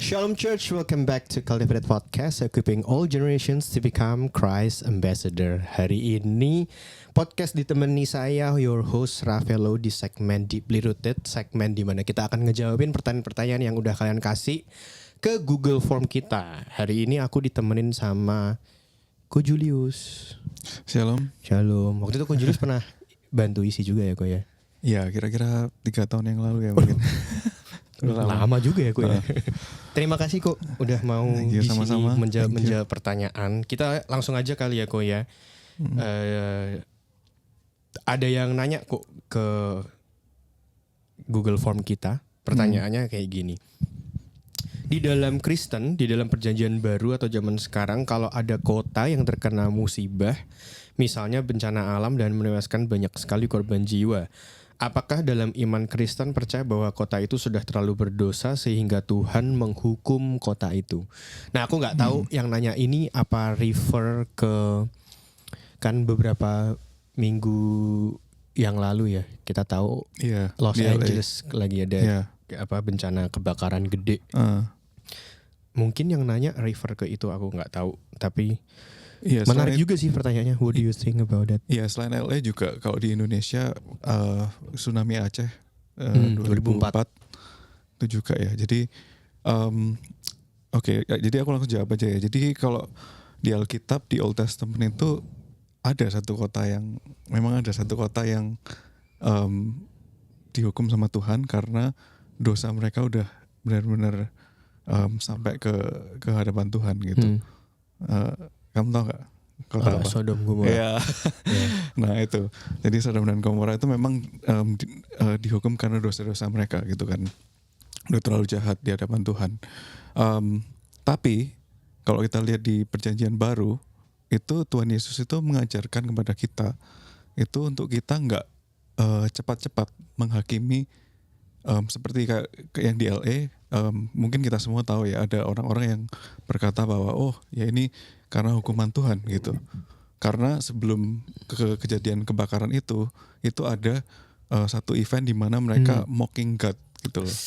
Shalom Church, welcome back to Cultivated Podcast, equipping all generations to become Christ Ambassador. Hari ini podcast ditemani saya, your host Ravelo, di segmen Deeply Rooted, segmen di mana kita akan ngejawabin pertanyaan-pertanyaan yang udah kalian kasih ke Google Form kita. Hari ini aku ditemenin sama Ko Julius. Shalom. Shalom. Waktu itu Ko Julius pernah bantu isi juga ya Ko ya? Ya kira-kira 3 tahun yang lalu ya mungkin. Lama juga ya Ko ya. Terima kasih kok udah mau di sama-sama. sini menjawab pertanyaan. Kita langsung aja kali ya kok ya. Ada yang nanya kok ke Google Form kita. Pertanyaannya kayak gini. Di dalam Kristen, di dalam perjanjian baru atau zaman sekarang, kalau ada kota yang terkena musibah, misalnya bencana alam dan menewaskan banyak sekali korban jiwa, apakah dalam iman Kristen percaya bahwa kota itu sudah terlalu berdosa sehingga Tuhan menghukum kota itu? Nah, aku nggak tahu yang nanya ini apa refer ke, kan beberapa minggu yang lalu ya kita tahu Los Angeles lagi ada bencana kebakaran gede. Mungkin yang nanya refer ke itu, aku nggak tahu, tapi menarik juga sih pertanyaannya. What do you think about that? Iya, selain LA juga kalau di Indonesia tsunami Aceh 2004 itu juga ya. Jadi oke, jadi aku langsung jawab aja ya. Jadi kalau di Alkitab di Old Testament itu ada satu kota yang dihukum sama Tuhan karena dosa mereka udah benar-benar sampai ke hadapan Tuhan gitu. Kamu tahu nggak kota apa? Sodom Gomora. Ya. Nah itu, jadi Sodom dan Gomora itu memang dihukum karena dosa-dosa mereka gitu kan, udah terlalu jahat di hadapan Tuhan. Tapi kalau kita lihat di Perjanjian Baru, itu Tuhan Yesus itu mengajarkan kepada kita itu untuk kita nggak cepat-cepat menghakimi. Seperti kayak yang di LA, mungkin kita semua tahu ya, ada orang-orang yang berkata bahwa oh ya ini karena hukuman Tuhan gitu. Karena sebelum kejadian kebakaran itu ada satu event di mana mereka mocking God gitu loh.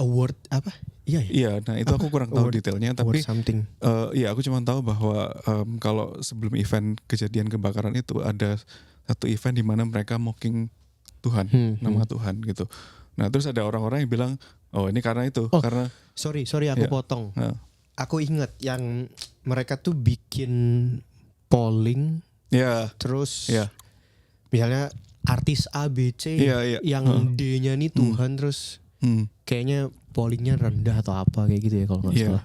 Award apa? Iya. Iya, nah itu aku kurang tahu detailnya, tapi iya aku cuma tahu bahwa kalau sebelum event kejadian kebakaran itu ada satu event di mana mereka mocking Tuhan, nama Tuhan gitu. Nah terus ada orang-orang yang bilang, oh ini karena itu, karena sorry aku potong. Aku ingat yang mereka tuh bikin polling, terus misalnya artis ABC yang D-nya nih Tuhan, terus kayaknya pollingnya rendah atau apa kayak gitu ya kalau nggak salah.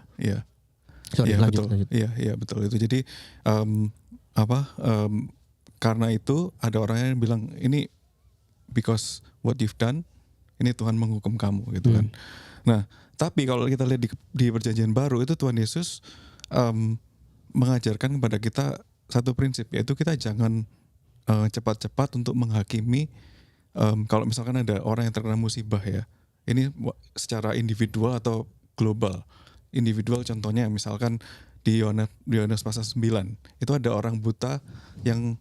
Lanjut. Iya betul itu. Jadi karena itu ada orang yang bilang ini because what you've done, ini Tuhan menghukum kamu gitu kan. Nah, tapi kalau kita lihat di Perjanjian Baru itu Tuhan Yesus mengajarkan kepada kita satu prinsip, yaitu kita jangan cepat-cepat untuk menghakimi. Kalau misalkan ada orang yang terkena musibah ya, ini secara individual atau global. Individual contohnya misalkan di Yohanes pasal 9 itu ada orang buta yang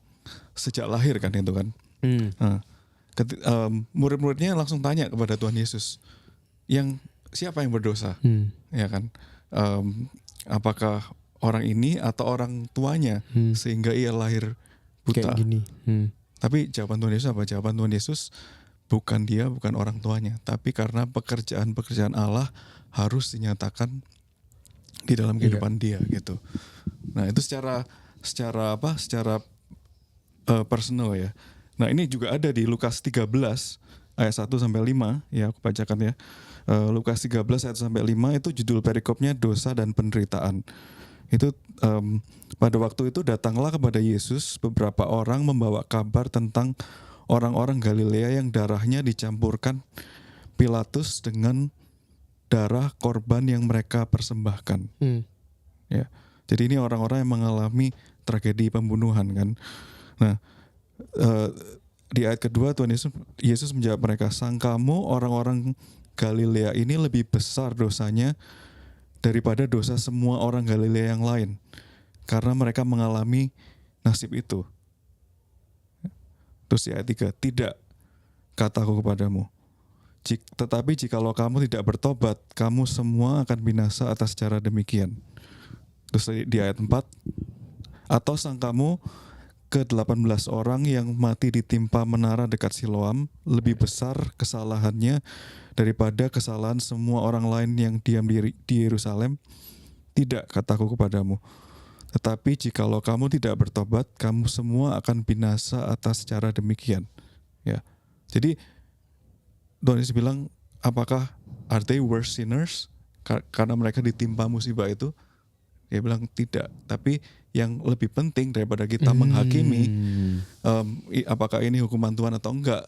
sejak lahir kan itu kan. Murid-muridnya langsung tanya kepada Tuhan Yesus, siapa yang berdosa, ya kan? Apakah orang ini atau orang tuanya sehingga ia lahir buta? Kayak gini. Tapi jawaban Tuhan Yesus apa? Jawaban Tuhan Yesus bukan orang tuanya, tapi karena pekerjaan Allah harus dinyatakan di dalam kehidupan dia gitu. Nah itu secara personal ya. Nah ini juga ada di Lukas 13 ayat 1-5 ya, aku bacakan ya. Lukas 13 ayat 1-5 itu judul perikopnya dosa dan penderitaan. Itu pada waktu itu datanglah kepada Yesus beberapa orang membawa kabar tentang orang-orang Galilea yang darahnya dicampurkan Pilatus dengan darah korban yang mereka persembahkan. Ya. Jadi ini orang-orang yang mengalami tragedi pembunuhan kan. Nah, di ayat kedua Tuhan Yesus menjawab mereka, sangkamu orang-orang Galilea ini lebih besar dosanya daripada dosa semua orang Galilea yang lain, karena mereka mengalami nasib itu. Terus di ayat 3, tidak, kataku kepadamu, tetapi jikalau kamu tidak bertobat, kamu semua akan binasa atas cara demikian. Terus di ayat 4, atau sangkamu ke-18 orang yang mati ditimpa menara dekat Siloam lebih besar kesalahannya daripada kesalahan semua orang lain yang diam di Yerusalem? Tidak, kataku kepadamu. Tetapi jikalau kamu tidak bertobat, kamu semua akan binasa atas cara demikian. Ya. Jadi Tuhan Yesus bilang, apakah are they worse sinners karena mereka ditimpa musibah itu? Dia bilang tidak, tapi yang lebih penting daripada kita menghakimi apakah ini hukuman Tuhan atau enggak,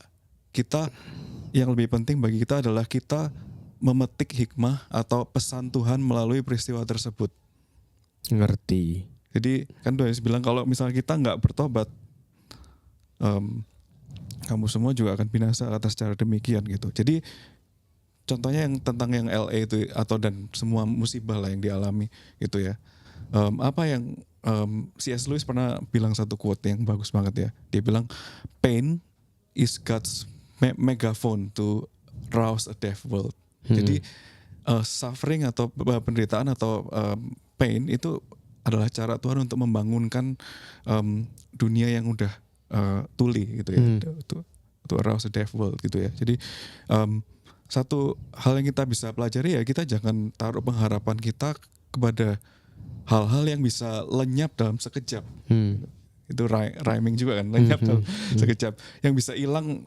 yang lebih penting bagi kita adalah kita memetik hikmah atau pesan Tuhan melalui peristiwa tersebut. Ngerti. Jadi kan Tuhan Yesus bilang kalau misalnya kita nggak bertobat, kamu semua juga akan binasa atas cara demikian gitu. Jadi contohnya yang tentang yang LA itu atau dan semua musibah lah yang dialami gitu ya. Apa yang C.S. Lewis pernah bilang satu quote yang bagus banget ya. Dia bilang, pain is God's megaphone to rouse a deaf world. Jadi suffering atau penderitaan atau pain itu adalah cara Tuhan untuk membangunkan dunia yang udah tuli gitu ya. To rouse a deaf world gitu ya. Jadi satu hal yang kita bisa pelajari ya, kita jangan taruh pengharapan kita kepada hal-hal yang bisa lenyap dalam sekejap. Itu rhyming juga kan, lenyap dalam sekejap. Yang bisa hilang,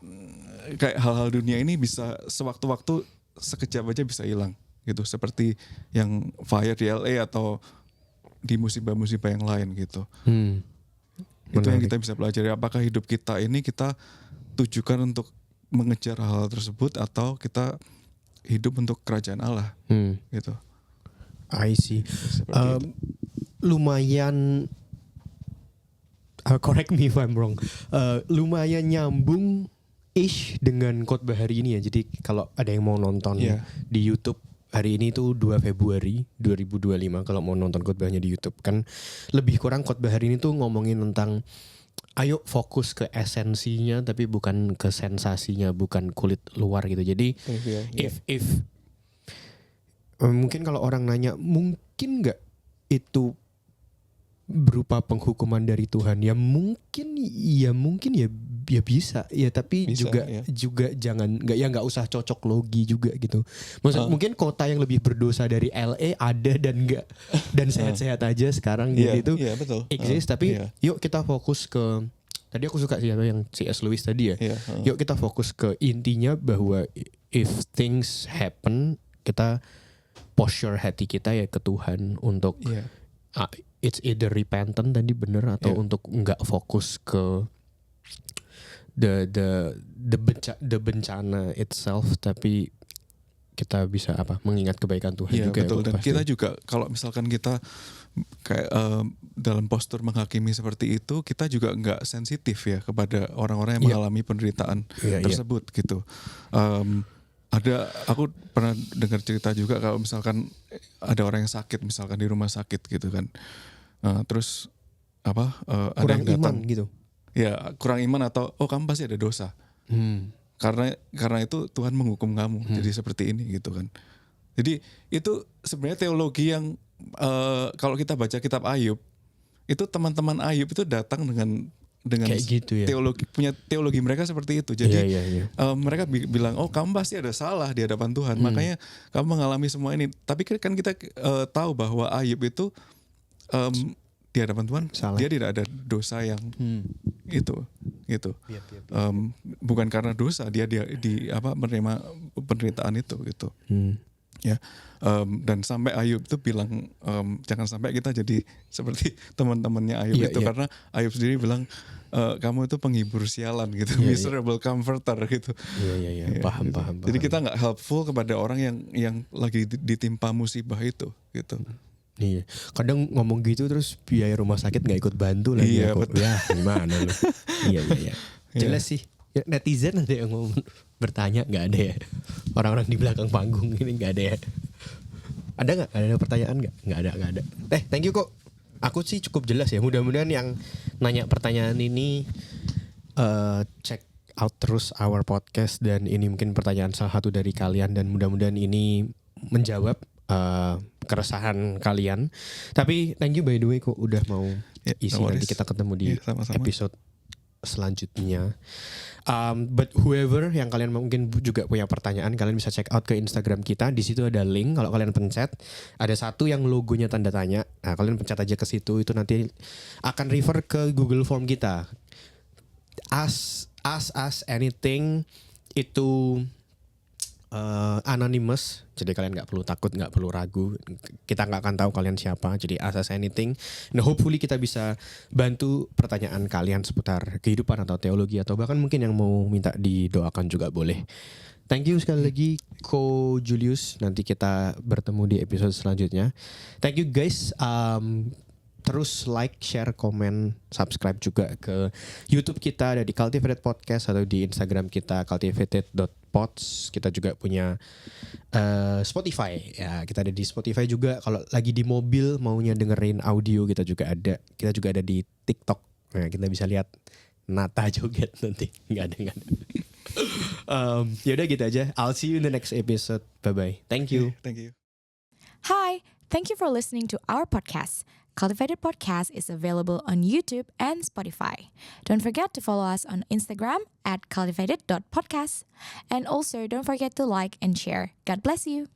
kayak hal-hal dunia ini bisa sewaktu-waktu sekejap aja bisa hilang gitu. Seperti yang fire di LA atau di musibah-musibah yang lain gitu. Itu yang kita bisa pelajari. Apakah hidup kita ini kita tujukan untuk mengejar hal tersebut atau kita hidup untuk kerajaan Allah gitu. I see. Lumayan correct me if I'm wrong. Lumayan nyambung ish dengan khotbah hari ini ya. Jadi kalau ada yang mau nonton di YouTube hari ini tuh 2 Februari 2025 kalau mau nonton khotbahnya di YouTube, kan lebih kurang khotbah hari ini tuh ngomongin tentang ayo fokus ke esensinya tapi bukan ke sensasinya, bukan kulit luar gitu. Jadi if mungkin kalau orang nanya mungkin nggak itu berupa penghukuman dari Tuhan, ya mungkin ya bisa ya, tapi bisa, juga jangan nggak usah cocok logi juga gitu. Maksud mungkin kota yang lebih berdosa dari LA ada dan sehat-sehat aja sekarang gitu betul. Exist, tapi yuk kita fokus ke, tadi aku suka sih yang C.S. Lewis tadi ya. Yuk kita fokus ke intinya bahwa if things happen, kita posture hati kita ya ke Tuhan untuk it's either repentant tadi bener atau untuk nggak fokus ke the bencana itself, tapi kita bisa mengingat kebaikan Tuhan juga. Betul. Dan pasti. Kita juga kalau misalkan kita kayak dalam postur menghakimi seperti itu, kita juga nggak sensitif ya kepada orang-orang yang mengalami penderitaan tersebut gitu. Aku pernah dengar cerita juga kalau misalkan ada orang yang sakit misalkan di rumah sakit gitu kan, terus ada yang datang iman gitu. Ya kurang iman atau kamu pasti ada dosa. Karena itu Tuhan menghukum kamu jadi seperti ini gitu kan. Jadi itu sebenarnya teologi yang kalau kita baca kitab Ayub, itu teman-teman Ayub itu datang dengan kayak gitu ya. Punya teologi mereka seperti itu. Jadi mereka bilang, kamu pasti ada salah di hadapan Tuhan, makanya kamu mengalami semua ini. Tapi kan kita tahu bahwa Ayub itu di hadapan Tuhan salah. Dia tidak ada dosa yang itu gitu. Bukan karena dosa dia menerima penderitaan itu gitu. Ya, dan sampai Ayub itu bilang jangan sampai kita jadi seperti teman-temannya Ayub itu. Karena Ayub sendiri bilang kamu itu penghibur sialan gitu, miserable comforter gitu. Paham. Jadi kita nggak helpful kepada orang yang lagi ditimpa musibah itu gitu. Iya, kadang ngomong gitu terus biaya rumah sakit nggak ikut bantu lagi. Betul. Ya gimana lu? Iya. Jelas sih. Ya, netizen ada yang mau bertanya? Nggak ada ya. Orang-orang di belakang panggung ini nggak ada ya. Ada nggak? Ada pertanyaan nggak? Nggak ada. Thank you kok. Aku sih cukup jelas ya. Mudah-mudahan yang nanya pertanyaan ini check out terus our podcast, dan ini mungkin pertanyaan salah satu dari kalian, dan mudah-mudahan ini menjawab keresahan kalian. Tapi thank you by the way kok udah mau isi. Nanti kita ketemu di episode selanjutnya. But whoever yang kalian mungkin juga punya pertanyaan, kalian bisa check out ke Instagram kita. Di situ ada link. Kalau kalian pencet, ada satu yang logonya tanda tanya. Nah, kalian pencet aja ke situ. Itu nanti akan refer ke Google Form kita. Ask anything. Itu anonymous, jadi kalian nggak perlu takut, nggak perlu ragu. Kita nggak akan tahu kalian siapa, jadi ask anything. Nah, hopefully kita bisa bantu pertanyaan kalian seputar kehidupan atau teologi, atau bahkan mungkin yang mau minta didoakan juga boleh. Thank you sekali lagi Ko Julius. Nanti kita bertemu di episode selanjutnya. Thank you guys. Terus like, share, komen, subscribe juga ke YouTube kita, ada di Cultivated Podcast, atau di Instagram kita cultivated.pods. Kita juga punya Spotify. Ya, kita ada di Spotify juga. Kalau lagi di mobil maunya dengerin audio, kita juga ada. Kita juga ada di TikTok. Nah, kita bisa lihat Nata joget nanti. Nggak ada. Ya udah gitu aja. I'll see you in the next episode. Bye bye. Thank you. Thank you. Hi, thank you for listening to our podcast. Cultivated Podcast is available on YouTube and Spotify. Don't forget to follow us on Instagram at cultivated.podcast. And also don't forget to like and share. God bless you.